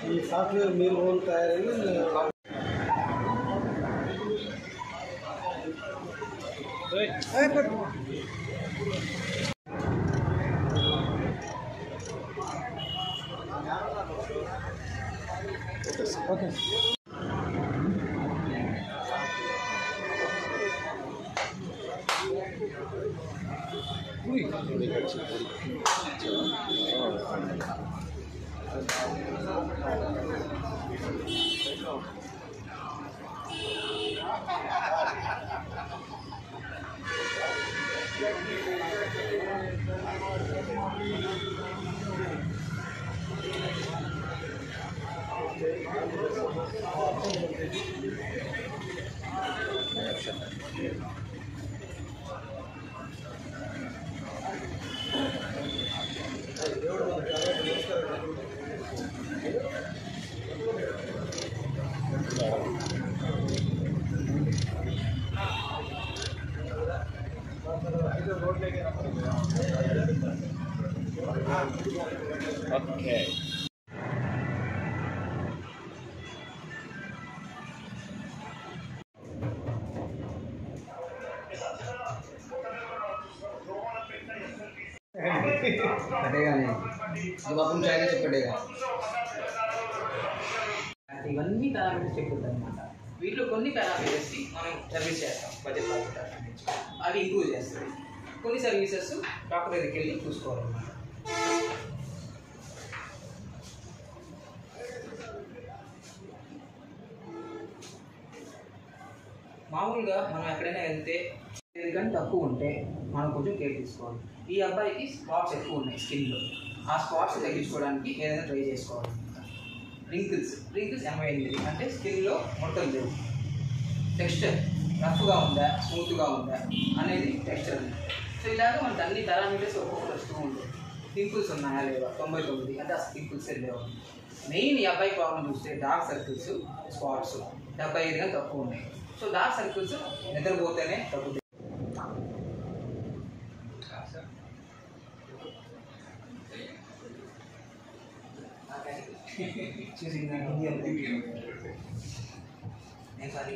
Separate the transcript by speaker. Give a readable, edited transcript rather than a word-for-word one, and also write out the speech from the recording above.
Speaker 1: ఈ సాఫ్ట్వేర్ మీరు ఓన్ తయారైన ఓకే Okay. कटेगा नहीं जब अपन चाहेंगे तो कटेगा
Speaker 2: ఇవన్నీ పారామీటర్స్ చెప్పుకుంటాం అనమాట వీటిలో కొన్ని పారామీటర్స్ మనం సర్వీస్ చేస్తాం బడ్జెట్ అవి ఇంప్రూవ్ చేస్తుంది కొన్ని సర్వీసెస్ డాక్టర్ దగ్గరికి వెళ్ళి చూసుకోవాలన్నమాట మామూలుగా మనం ఎక్కడైనా వెళ్తే 5 గంటలు తక్కువ ఉంటే మనం కొంచెం కేర్ తీసుకోవాలి ఈ అబ్బాయికి స్పాట్స్ ఎక్కువ ఉన్నాయి స్కిన్లో ఆ స్పాట్స్ తగ్గించుకోవడానికి ఏదైనా ట్రై చేసుకోవాలి రింకిల్స్ 88 అంటే స్కిన్లో ముడతలు లేవు టెక్స్చర్ రఫ్గా ఉందా స్మూత్గా ఉందా అనేది టెక్స్చర్ సో ఇలాగ మనకు అన్ని పారామీటర్స్ ఒక్కొక్కటి వస్తూ ఉంటాయి పింపుల్స్ ఉన్నాయా లేవా 99 అంటే అసలు పింపుల్సే లేవు మెయిన్ ఈ అబ్బాయి ప్రాబ్లం చూస్తే డార్క్ సర్కిల్స్ స్పాట్స్ 75 కానీ తక్కువ ఉన్నాయి సో డార్క్ సర్కిల్స్ నిద్రపోతేనే తగ్గుతాయి చూసి నేను సారీ